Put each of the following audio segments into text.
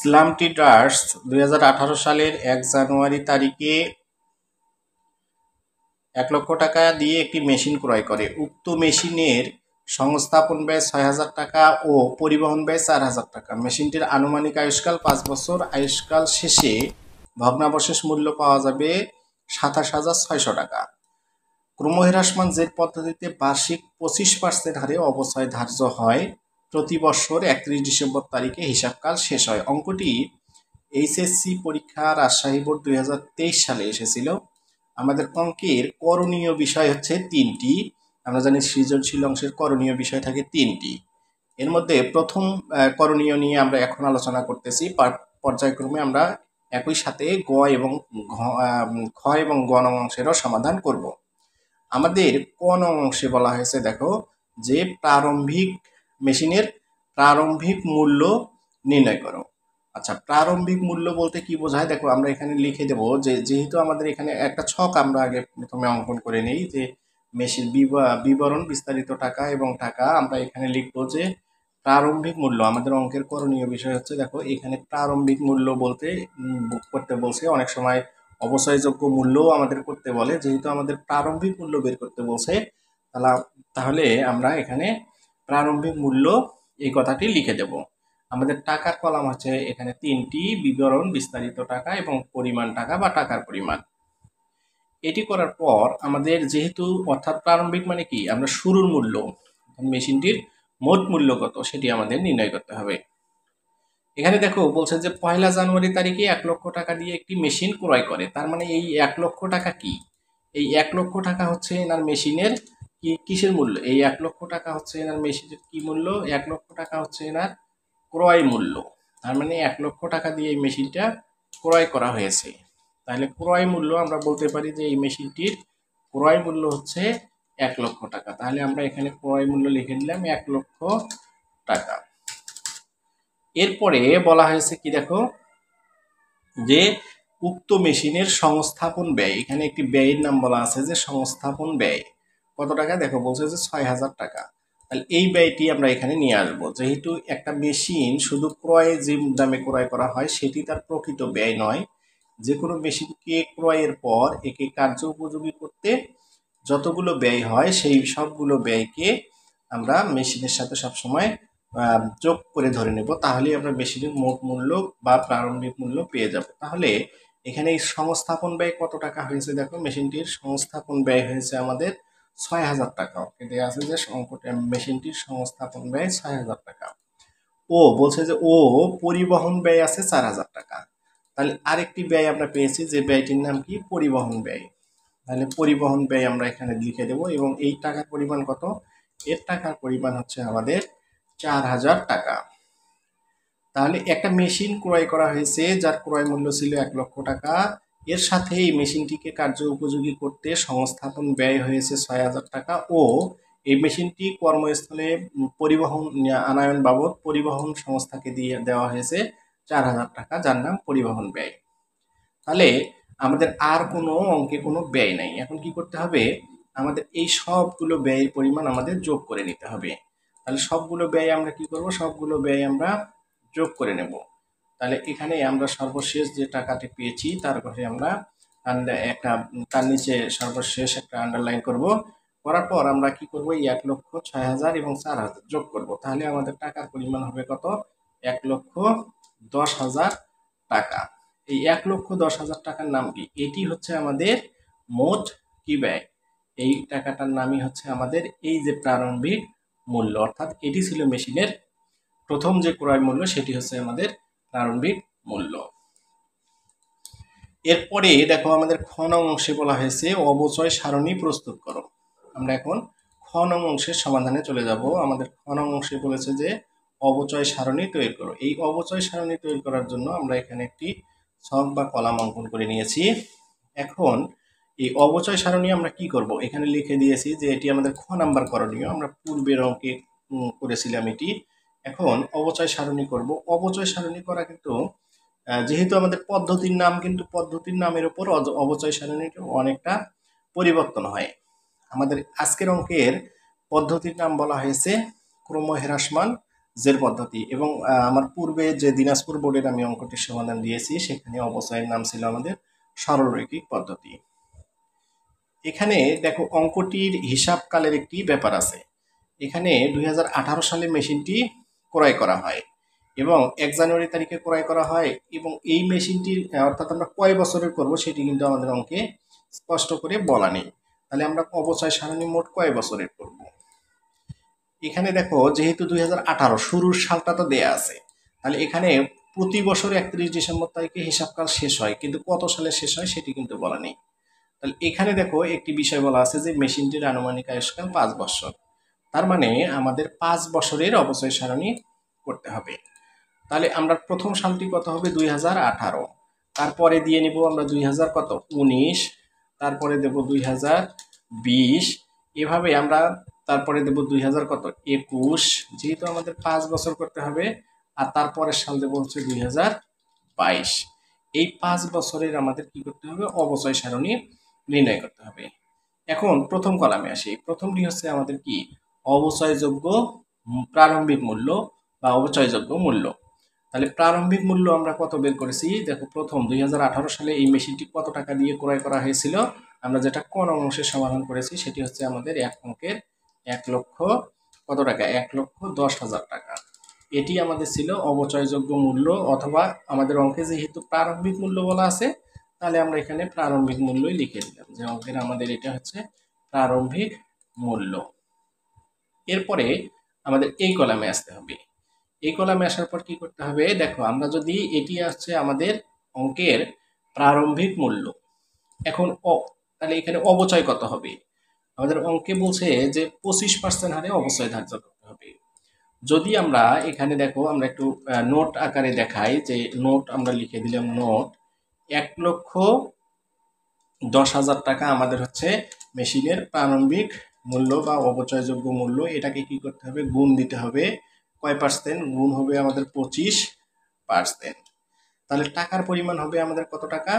ইসলাম traders 2018 সালের 1 জানুয়ারি তারিখে 1 লক্ষ টাকা দিয়ে একটি মেশিন ক্রয় করে। উক্ত মেশিনের সংস্থাপন ব্যয় 6,000 টাকা ও পরিবহন ব্যয় 4,000 টাকা। মেশিনটির আনুমানিক আয়ুষ্কাল 5 বছর। আয়ুষ্কাল শেষে ভগ্নাবশেষ মূল্য পাওয়া যাবে 27,600 টাকা। ক্রমহ্রাসমান জেড পদ্ধতিতে বার্ষিক 25% হারে অবচয় ধার্য হয়। প্রতি বছর 31 ডিসেম্বর তারিখে হিসাবকাল শেষ হয়। অঙ্কটি এইচএসসি পরীক্ষা রাজশাহী বোর্ড 2023 সালে এসেছিল। আমাদের অঙ্কের করণীয় বিষয় হচ্ছে 3টি। আমরা জানি সৃজনশীল অংশের করণীয় বিষয় থাকে 3টি। এর মধ্যে প্রথম করণীয় নিয়ে আমরা এখন আলোচনা করতেছি। পর্যায়ক্রমে আমরা একই সাথে খ এবং গ নং অংশেরও সমাধান করব। আমাদের ক নং অংশে বলা হয়েছে, দেখো, যে প্রারম্ভিক মেশিনের প্রারম্ভিক মূল্য নির্ণয় করো। আচ্ছা, প্রারম্ভিক মূল্য বলতে কি বোঝায়? দেখো, আমরা এখানে লিখে দেব যে যেহেতু আমাদের এখানে একটা ছক আমরা আগে প্রথমে অঙ্কন করে নেই, যে মেশিন বিবরণ, বিস্তারিত টাকা এবং টাকা। আমরা এখানে লিখবো যে প্রারম্ভিক মূল্য। আমাদের অঙ্কের করণীয় বিষয় হচ্ছে, দেখো, এখানে প্রারম্ভিক মূল্য বলতে করতে বলছে। অনেক সময় অবচয়যোগ্য মূল্যও আমাদের করতে বলে। যেহেতু আমাদের প্রারম্ভিক মূল্য বের করতে বলছে, তাহলে আমরা এখানে প্রারম্ভিক মূল্য এই কথাটি লিখে দেব। আমাদের টাকার কলাম হচ্ছে এখানে 3টি: বিবরণ, বিস্তারিত টাকা এবং পরিমাণ টাকা বা টাকার পরিমাণ। এটি করার পর আমাদের যেহেতু, অর্থাৎ প্রারম্ভিক মানে কি, আমরা শুরুর মূল্য, মেশিনটির মোট মূল্য কত সেটি আমাদের নির্ণয় করতে হবে। এখানে দেখো বলছে যে 1 জানুয়ারি তারিখে 1 লক্ষ টাকা দিয়ে একটি মেশিন ক্রয় করে। তার মানে এই 1 লক্ষ টাকা কি? এই 1 লক্ষ টাকা হচ্ছে এনার মেশিনের কিসের মূল্য? এই 1 লক্ষ টাকা হচ্ছে এনার মেশিনের কি মূল্য? 1 লক্ষ টাকা হচ্ছে এনার ক্রয় মূল্য। তার মানে 1 লক্ষ টাকা দিয়ে এই মেশিনটা ক্রয় করা হয়েছে। তাহলে ক্রয় মূল্য আমরা বলতে পারি যে এই মেশিনটির ক্রয় মূল্য হচ্ছে 1 লক্ষ টাকা। তাহলে আমরা এখানে ক্রয় মূল্য লিখে দিলাম 1 লক্ষ টাকা। এরপরে বলা হয়েছে কি, দেখো, যে উক্ত মেশিনের সংস্থাপন ব্যয়। এখানে একটি ব্যয়ের নাম বলা আছে, যে সংস্থাপন ব্যয় কত টাকা? দেখো বলছে যে 6,000 টাকা। তাহলে এই ব্যয়টি আমরা এখানে নিয়ে আসবো। যেহেতু একটা মেশিন শুধু ক্রয়ে যে দামে ক্রয় করা হয় সেটি তার প্রকৃত ব্যয় নয়। যে কোনো মেশিনকে ক্রয়ের পর একে কার্য উপযোগী করতে যতগুলো ব্যয় হয় সেই সবগুলো ব্যয়কে আমরা মেশিনের সাথে সবসময় যোগ করে ধরে নেব। তাহলেই আমরা মেশিনের মোট মূল্য বা প্রারম্ভিক মূল্য পেয়ে যাব। তাহলে এখানে এই সংস্থাপন ব্যয় কত টাকা হয়েছে? দেখো, মেশিনটির সংস্থাপন ব্যয় হয়েছে আমাদের 6,000 টাকা। এটা আছে যে মেশিনটির সংস্থাপন ব্যয় 6,000 টাকা। ও বলছে যে পরিবহন ব্যয় আছে 4,000 টাকা। তাহলে আরেকটি ব্যয় আমরা পেয়েছি, যে ব্যয়টির নাম কি? পরিবহন ব্যয়। তাহলে পরিবহন ব্যয় আমরা এখানে লিখে দেব। এবং এই টাকার পরিমাণ কত? এর টাকার পরিমাণ হচ্ছে আমাদের 4,000 টাকা। তাহলে একটা মেশিন ক্রয় করা হয়েছে যার ক্রয় মূল্য ছিল 1 লক্ষ টাকা। এর সাথে এই মেশিনটিকে কার্য উপযোগী করতে সংস্থাপন ব্যয় হয়েছে 6,000 টাকা ও এই মেশিনটি কর্মস্থলে পরিবহন আনায়ন বাবদ পরিবহন সংস্থাকে দিয়ে দেওয়া হয়েছে 4,000 টাকা, যার নাম পরিবহন ব্যয়। তাহলে আমাদের আর কোনো অঙ্কে কোনো ব্যয় নাই। এখন কি করতে হবে? আমাদের এই সবগুলো ব্যয়ের পরিমাণ আমাদের যোগ করে নিতে হবে। তাহলে সবগুলো ব্যয় আমরা কি করব? সবগুলো ব্যয় আমরা যোগ করে নেব। তাহলে এখানে আমরা সর্বশেষ যে টাকাটি পেয়েছি তার ঘরে আমরা একটা, তার নিচে সর্বশেষ একটা আন্ডারলাইন করব। করার পর আমরা কি করব? এই 1,06,000 এবং 4,000 যোগ করব। তাহলে আমাদের টাকার পরিমাণ হবে কত? 1,10,000 টাকা। এই 1,10,000 টাকার নাম কি? এটি হচ্ছে আমাদের মোট কি ব্যয়? এই টাকাটার নামই হচ্ছে আমাদের এই যে প্রারম্ভিক মূল্য। অর্থাৎ এটি ছিল মেশিনের প্রথম যে ক্রয় মূল্য, সেটি হচ্ছে আমাদের প্রারম্ভিক মূল্য। এরপরে দেখো, আমাদের খ নং অংশে বলা হয়েছে অবচয় সারণী প্রস্তুত করো। আমরা এখন খ নং অংশের সমাধানে চলে যাব। আমাদের খ নং অংশে বলেছে যে অবচয় সারণী তৈরি করো। এই অবচয় সারণী তৈরি করার জন্য আমরা এখানে একটি ছক বা কলাম অঙ্কন করে নিয়েছি। এখন এই অবচয় সারণী আমরা কি করব? এখানে লিখে দিয়েছি যে এটি আমাদের খ নাম্বার করণীয়। আমরা পূর্বের অঙ্কে করেছিলাম এটি। এখন অবচয় সারণী করব। অবচয় সারণী করা কিন্তু, যেহেতু আমাদের পদ্ধতির নাম, কিন্তু পদ্ধতির নামের উপর অবচয় সারণীর অনেকটা পরিবর্তন হয়। আমাদের আজকের অঙ্কের পদ্ধতির নাম বলা হয়েছে ক্রমহ্রাসমান জের পদ্ধতি। এবং আমার পূর্বে যে দিনাজপুর বোর্ডের আমি অঙ্কটির সমাধান দিয়েছি সেখানে অবচয়ের নাম ছিল আমাদের সরলরৈখিক পদ্ধতি। এখানে দেখো অঙ্কটির হিসাবকালের একটি ব্যাপার আছে। এখানে 2018 সালে মেশিনটি ক্রয় করা হয় এবং 1 জানুয়ারি তারিখে ক্রয় করা হয় এবং এই মেশিনটির অর্থাৎ আমরা কয় বছরের করব সেটি কিন্তু আমাদের অঙ্কে স্পষ্ট করে বলা নেই। তাহলে আমরা অবচয় সারণী মোট কয় বছরের করব। এখানে দেখো যেহেতু 2018 শুরুর সালটা তো দেয়া আছে, তাহলে এখানে প্রতি বছর 31 ডিসেম্বর তারিখে হিসাবকাল শেষ হয়, কিন্তু কত সালে শেষ হয় সেটি কিন্তু বলা নেই। তাহলে এখানে দেখো একটি বিষয় বলা আছে যে মেশিনটির আনুমানিক আয়ুষ্কাল 5 বছর। তার মানে আমাদের 5 বছরের অবচয় সারণী করতে হবে। তাহলে আমরা প্রথম সালটি কত হবে 2018, তারপরে দিয়ে নিব আমরা 2000 কত 19, তারপরে দেব 2020, এভাবে আমরা তারপরে দেব 2000 কত 21, যেহেতু আমাদের 5 বছর করতে হবে, আর তারপরের সাল দেব হচ্ছে 2022। এই 5 বছরের আমাদের কি করতে হবে অবচয় সারণী নির্ণয় করতে হবে। এখন প্রথম কলামে আসি। প্রথমটি হচ্ছে আমাদের কি অবচয়যোগ্য প্রারম্ভিক মূল্য বা অবচয়যোগ্য মূল্য। তাহলে প্রারম্ভিক মূল্য আমরা কত বের করেছি দেখো, প্রথম 2018 সালে এই মেশিনটি কত টাকা দিয়ে ক্রয় করা হয়েছিল, আমরা যেটা কোন অংশের সমাধান করেছি সেটি হচ্ছে আমাদের এক অঙ্কের 1 লক্ষ কত টাকা 1,10,000 টাকা। এটি আমাদের ছিল অবচয়যোগ্য মূল্য, অথবা আমাদের অঙ্কে যেহেতু প্রারম্ভিক মূল্য বলা আছে তাহলে আমরা এখানে প্রারম্ভিক মূল্যই লিখে দিলাম যে অঙ্কের আমাদের এটা হচ্ছে প্রারম্ভিক মূল্য। এরপরে আমাদের এই কলামে আসতে হবে। এই কলামে আসার পর কি করতে হবে দেখো, আমরা যদি এটি আসছে আমাদের অঙ্কের প্রারম্ভিক মূল্য, এখন তাহলে এখানে অবচয় কত হবে, আমাদের অঙ্কে বলছে যে 25% হারে অবচয় ধার্য করতে হবে। যদি আমরা এখানে দেখো আমরা একটু নোট আকারে দেখাই, যে নোট আমরা লিখে দিলাম নোট 1,10,000 টাকা আমাদের হচ্ছে মেশিনের প্রারম্ভিক মূল্য বা অবচয়যোগ্য মূল্য। এটাকে কি করতে হবে গুণ দিতে হবে, কয় পার্সেন্ট গুণ হবে আমাদের 25%। তাহলে টাকার পরিমাণ হবে আমাদের কত টাকা,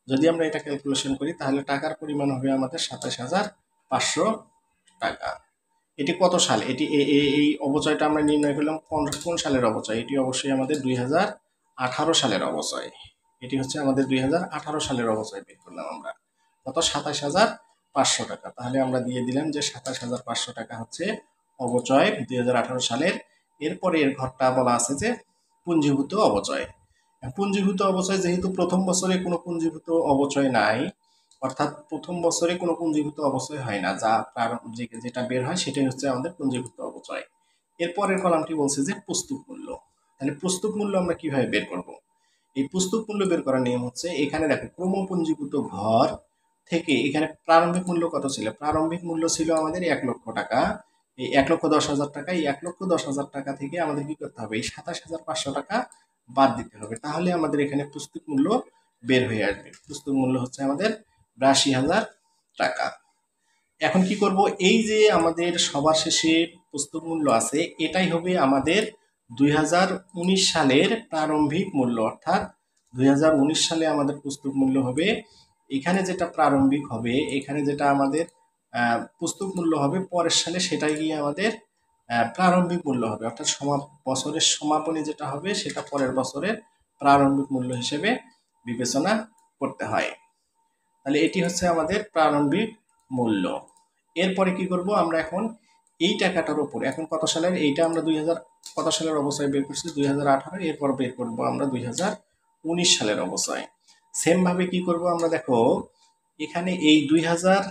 যদি আমরা এটা ক্যালকুলেশন করি তাহলে টাকার পরিমাণ হবে আমাদের 27,500 টাকা। এটি কত সাল, এটি এই অবচয়টা আমরা নির্ণয় করলাম কোন সালের অবচয়, এটি অবশ্যই আমাদের 2018 সালের অবচয়। এটি হচ্ছে আমাদের 2018 সালের অবচয় বের করলাম আমরা কত 27,500 টাকা। তাহলে আমরা দিয়ে দিলাম যে 27,500 টাকা হচ্ছে অবচয় 2018 সালের। এরপরে এর ঘরটা বলা আছে যে পুঞ্জীভূত অবচয়। পুঞ্জীভূত অবচয় যেহেতু প্রথম বছরে কোনো পুঞ্জীভূত অবচয় নাই, অর্থাৎ প্রথম বছরে কোনো পুঞ্জীভূত অবচয় হয় না, যা যেটা বের হয় সেটাই হচ্ছে আমাদের পুঞ্জীভূত অবচয়। এরপরের কলামটি বলছে যে পুস্তক মূল্য। তাহলে পুস্তক মূল্য আমরা কিভাবে বের করব, এই পুস্তক মূল্য বের করার নিয়ম হচ্ছে এখানে দেখো ক্রমপুঞ্জীভূত ঘর থেকে এখানে প্রারম্ভিক মূল্য কত ছিল, প্রারম্ভিক মূল্য ছিল আমাদের 1 লক্ষ টাকা। এই 1,10,000 টাকা, এই 1,10,000 টাকা থেকে আমাদের কি করতে হবে এই 27,500 টাকা বাদ দিতে হবে, তাহলে আমাদের এখানে পুস্তক মূল্য বের হয়ে আসবে। পুস্তক মূল্য হচ্ছে আমাদের 82,000 টাকা। এখন কি করব, এই যে আমাদের সবার শেষে পুস্তক মূল্য আছে এটাই হবে আমাদের 2019 সালের প্রারম্ভিক মূল্য, অর্থাৎ 2019 সালে আমাদের পুস্তক মূল্য হবে। এখানে যেটা প্রারম্ভিক হবে, এখানে যেটা আমাদের পুস্তক মূল্য হবে পরের সালে, সেটাই গিয়ে আমাদের প্রারম্ভিক মূল্য হবে, অর্থাৎ বছরের সমাপনী যেটা হবে সেটা পরের বছরের প্রারম্ভিক মূল্য হিসেবে বিবেচনা করতে হয়। তাহলে এটি হচ্ছে আমাদের প্রারম্ভিক মূল্য। এরপরে কি করব আমরা এখন এই টাকাটার উপর, এখন কত সালের এইটা আমরা 2000 কত সালের অবস্থায় বের করছি 2018, এরপর বের করব আমরা 2019 সালের অবস্থায়। সেম ভাবে কি করব আমরা দেখো, এখানে এই 2000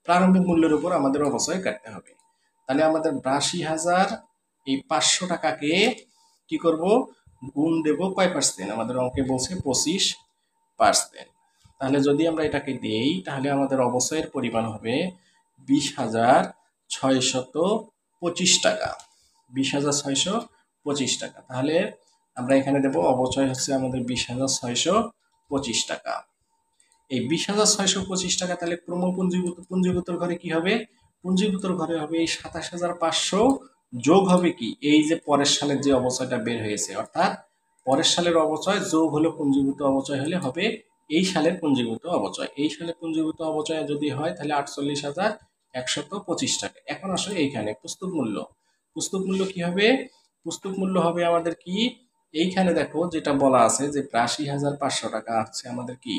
প্রারম্ভিক মূল্যের উপর আমাদের অবশ্যই কাটতে হবে। তাহলে আমাদের 82,000 এই 500 টাকাকে কি করব গুণ দেব কয় পার্সেন্ট, আমাদের অঙ্কে বলছে 25%। তাহলে যদি আমরা এটাকে দেই তাহলে আমাদের অবচয়ের পরিমাণ হবে 20,625 টাকা, 20,625 টাকা। তাহলে আমরা এখানে দেব অবচয় হচ্ছে আমাদের 20,625 টাকা। এই 20,625 টাকা তাহলে পুঞ্জীভূতর ঘরে কি হবে, পুঞ্জীভূতর ঘরে হবে এই 27,500 যোগ হবে কি এই যে পরের সালের যে অবচয়টা বের হয়েছে, অর্থাৎ পরের সালের অবচয় যোগ হলো পুঞ্জীভূত অবচয় হলে হবে এই সালের পুঞ্জীভূত অবচয়। এই সালে পুঞ্জীভূত অবচয় যদি হয় তাহলে 48,125 টাকা। এখন আসলে এইখানে পুস্তক মূল্য, পুস্তক মূল্য কি হবে পুস্তক মূল্য হবে আমাদের কি, এইখানে দেখো যেটা বলা আছে যে ৮২,৫০০ টাকা হচ্ছে আমাদের কি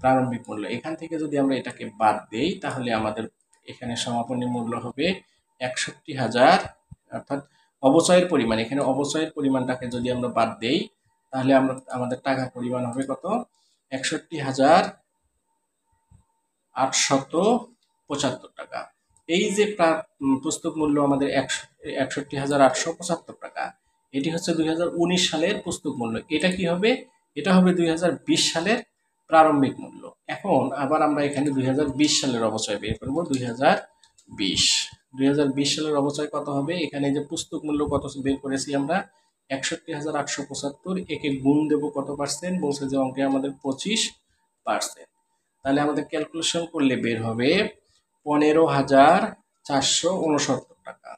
প্রারম্ভিক মূল্য। এখান থেকে যদি আমরা এটাকে বাদ দেই তাহলে আমাদের এখানে সমাপনী মূল্য হবে ৬১,০০০, অর্থাৎ অবচয়ের পরিমাণ, এখানে অবচয়ের পরিমাণটাকে যদি আমরা বাদ দেই তাহলে আমাদের টাকার পরিমাণ হবে কত, ৬১,৮৭৫ টাকা। এই যে পুস্তক মূল্য আমাদের ৬১,৮৭৫ টাকা, এটি হচ্ছে ২০১৯ সালের পুস্তক মূল্য। এটা কি হবে, এটা হবে ২০২০ সালের প্রারম্ভিক মূল্য। এখন আবার আমরা এখানে ২০২০ সালের অবচয় বের করব। ২০২০ সালের অবচয় কত হবে, এখানে যে পুস্তক মূল্য কত বের করেছি আমরা ৬১,৮৭৫, একে গুণ দেব কত পার্সেন্ট, বলছে যে অঙ্কে আমাদের 25%। তাহলে আমাদের ক্যালকুলেশন করলে বের হবে ১৫,৪৬৯ টাকা।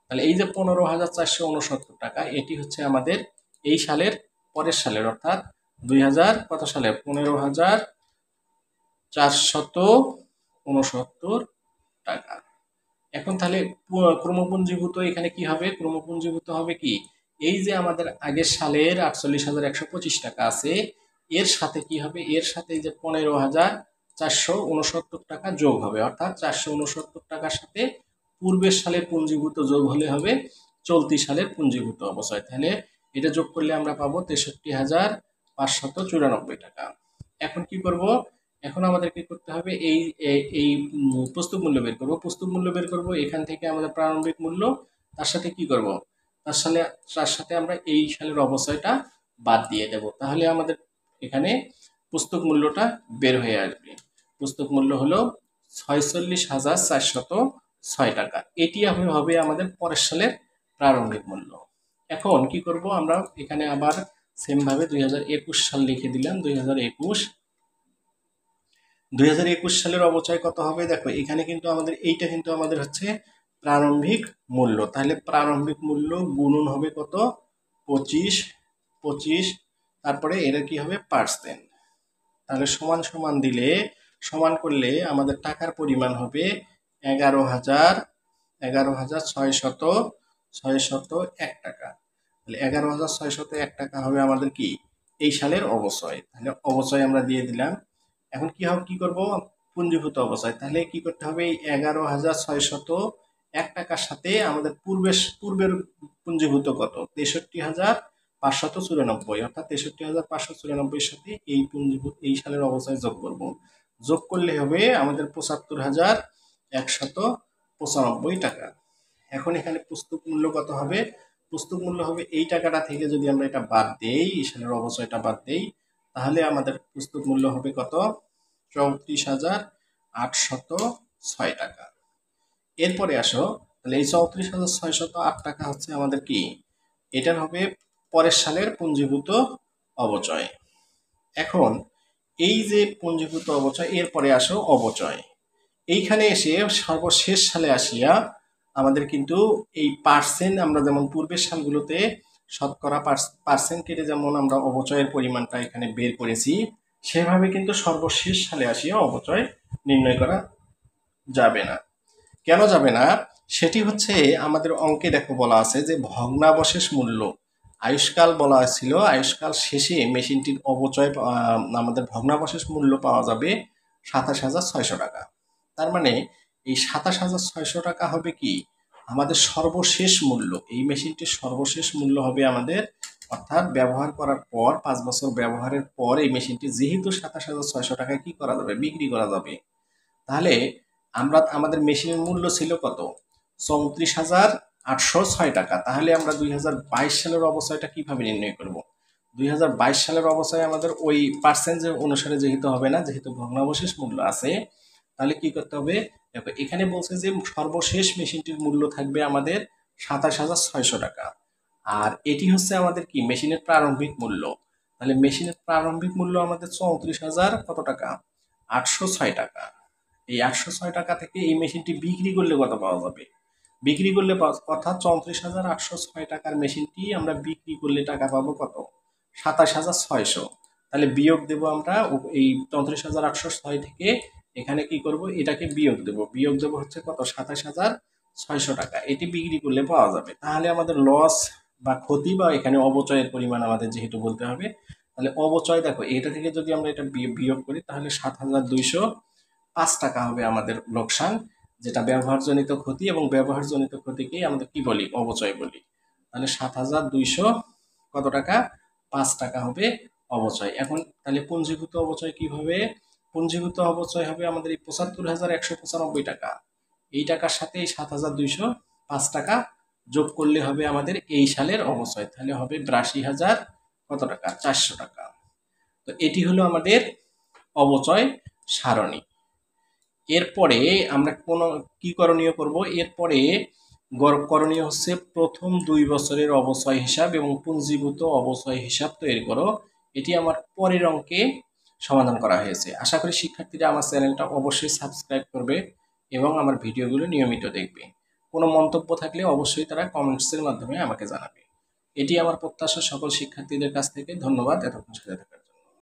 তাহলে এই যে ১৫,৪৬৯ টাকা, এটি হচ্ছে আমাদের এই সালের পরের সালের, অর্থাৎ ২০০০ কত সালে ১৫,৪৬৯ টাকা। এখন তাহলে ক্রমপুঞ্জীভূত এখানে কি হবে, ক্রমপুঞ্জীভূত হবে কি, এই যে আমাদের আগের সালের ৪৮,১২৫ টাকা আছে, এর সাথে কি হবে, এর সাথে এই যে ১৫,৪৬৯ টাকা যোগ হবে, অর্থাৎ ৪৬৯ টাকার সাথে পূর্বের সালের পুঞ্জীভূত যোগ হলে হবে চলতি সালের পুঞ্জীভূত অবচয়। তাহলে এটা যোগ করলে আমরা পাবো ৬৩,৫৯৪ টাকা। এখন কি করব, এখন আমাদের কি করতে হবে, এই পুস্তক মূল্য বের করব। পুস্তক মূল্য বের করব, এখান থেকে আমাদের প্রারম্ভিক মূল্য, তার সাথে কি করব, তার সাথে আমরা এই সালের অবচয়টা বাদ দিয়ে দেব। তাহলে আমাদের এখানে পুস্তক মূল্যটা বের হয়ে আসবে। পুস্তক মূল্য হলো ৪৬,৪০৬ টাকা। এটি হবে আমাদের পরের সালের প্রারম্ভিক মূল্য। এখন কি করব, আমরা এখানে আবার সেম ভাবে ২০২১ সাল লিখে দিলাম। ২০২১ সালের অবচয় কত হবে, দেখো এখানে কিন্তু আমাদের এইটা কিন্তু আমাদের হচ্ছে প্রারম্ভিক মূল্য। তাহলে প্রারম্ভিক মূল্য গুণন হবে কত, 25, তারপরে এটা কি হবে পার্সেন্ট। তাহলে সমান সমান দিলে, সমান করলে আমাদের টাকার পরিমাণ হবে ১১,৬০১ টাকা। তাহলে ১১,৬০১ টাকা হবে আমাদের কি এই সালের অবচয়। তাহলে অবচয় আমরা দিয়ে দিলাম। এখন কি করব, পুঞ্জীভূত অবচয়। তাহলে কি করতে হবে, এই ১১,৬০১ টাকার সাথে আমাদের পূর্বের পুঞ্জীভূত কত, ৬৩,৫৯৪, অর্থাৎ ৬৩,৫৯৪ সাথে এই সালের অবচয় যোগ করব। যোগ করলে হবে আমাদের ৭৫,১৯৫ টাকা। এখন এখানে পুস্তক মূল্য কত হবে, পুস্তক মূল্য হবে এই টাকাটা থেকে যদি আমরা এটা বাদ দেই, এই সালের অবচয়টা বাদ দেই, তাহলে আমাদের পুস্তক মূল্য হবে কত, ৩৪,৮০৬ টাকা। এরপরে আসো, তাহলে এই ৩৪,৬০৮ টাকা হচ্ছে আমাদের কি, এটার হবে পরের সালের পুঞ্জীভূত অবচয়। এখন এই যে পুঞ্জীভূত অবচয়, এরপরে আসো অবচয়। এইখানে এসে সর্বশেষ সালে আসিয়া আমাদের কিন্তু এই পার্সেন্ট, আমরা যেমন পূর্বের সালগুলোতে শতকরা পার্সেন্ট কেটে যেমন আমরা অবচয়ের পরিমাণটা এখানে বের করেছি, সেভাবে কিন্তু সর্বশেষ সালে আসিয়া অবচয় নির্ণয় করা যাবে না। কেন যাবে না, সেটি হচ্ছে আমাদের অঙ্কে দেখো বলা আছে যে ভগ্নাবশেষ মূল্য, আয়ুষ্কাল বলা ছিল, আয়ুষ্কাল শেষে মেশিনটির অবচয় আমাদের ভগ্নাবশেষ মূল্য পাওয়া যাবে ২৭,৬০০ টাকা। তার মানে এই ২৭,৬০০ টাকা হবে কি আমাদের সর্বশেষ মূল্য, এই মেশিনটির সর্বশেষ মূল্য হবে আমাদের, অর্থাৎ ব্যবহার করার পর ৫ বছর ব্যবহারের পর এই মেশিনটি যেহেতু ২৭,৬০০ টাকায় কি করা যাবে, বিক্রি করা যাবে। তাহলে আমাদের মেশিনের মূল্য ছিল কত, ৩৪,৮০৬ টাকা। তাহলে আমরা ২০২২ সালের অবচয়টা কিভাবে নির্ণয় করব, ২০২২ সালের অবচয় আমাদের ওই পার্সেন্ট অনুসারে যেহেতু হবে না, যেহেতু ভগ্নাবশেষ মূল্য আছে, তাহলে কি করতে হবে, দেখো এখানে বলছে যে সর্বশেষ মেশিনটির মূল্য থাকবে আমাদের ২৭,৬০০ টাকা, আর এটি হচ্ছে আমাদের কি মেশিনের প্রারম্ভিক মূল্য। তাহলে মেশিনের প্রারম্ভিক মূল্য আমাদের ৩৪,০০০ কত টাকা, ৮০৬ টাকা। এই ৮০৬ টাকা থেকে এই মেশিনটি বিক্রি করলে কত পাওয়া যাবে, বিক্রি করলে অর্থাৎ ৩৪,৮০৬ টাকার মেশিনটি আমরা বিক্রি করলে টাকা পাবো কত, ২৭,৬০০। তাহলে বিয়োগ দেব আমরা এই ৩৪,৮০৬ থেকে, এখানে কি করব, এটাকে বিয়োগ দেব হচ্ছে কত, ২৭,৬০০ টাকা। এটি বিক্রি করলে পাওয়া যাবে। তাহলে আমাদের লস বা ক্ষতি বা এখানে অবচয়ের পরিমাণ আমাদের যেহেতু বলতে হবে, তাহলে অবচয় দেখো এটা থেকে যদি আমরা এটা বিয়োগ করি তাহলে ৭,২০৫ টাকা হবে আমাদের লোকসান, যেটা ব্যবহারজনিত ক্ষতি, এবং ব্যবহারজনিত ক্ষতিকেই আমাদের কি বলি, অবচয় বলি। তাহলে ৭,২০০ কত টাকা, ৫ টাকা হবে অবচয়। এখন তাহলে পুঞ্জীভূত অবচয় কি হবে, পুঞ্জীভূত অবচয় হবে আমাদের এই ৭৫,১৯৫ টাকা, এই টাকার সাথে এই ৭,২০৫ টাকা যোগ করলে হবে আমাদের এই সালের অবচয়, তাহলে হবে ৮২,০০০ কত টাকা, ৪০০ টাকা। তো এটি হলো আমাদের অবচয় সারণী। এরপরে আমরা কি করণীয় করব, এরপরে করণীয় হচ্ছে প্রথম ২ বছরের অবচয় হিসাব এবং পুঞ্জীভূত অবচয় হিসাব তৈরি করো। এটি আমার পরের অঙ্কে সমাধান করা হয়েছে। আশা করি শিক্ষার্থীরা আমার চ্যানেলটা অবশ্যই সাবস্ক্রাইব করবে এবং আমার ভিডিওগুলো নিয়মিত দেখবে। কোনো মন্তব্য থাকলে অবশ্যই তারা কমেন্টসের মাধ্যমে আমাকে জানাবে। এটি আমার প্রত্যাশা সকল শিক্ষার্থীদের কাছ থেকে। ধন্যবাদ এতক্ষণ সাথে থাকার জন্য।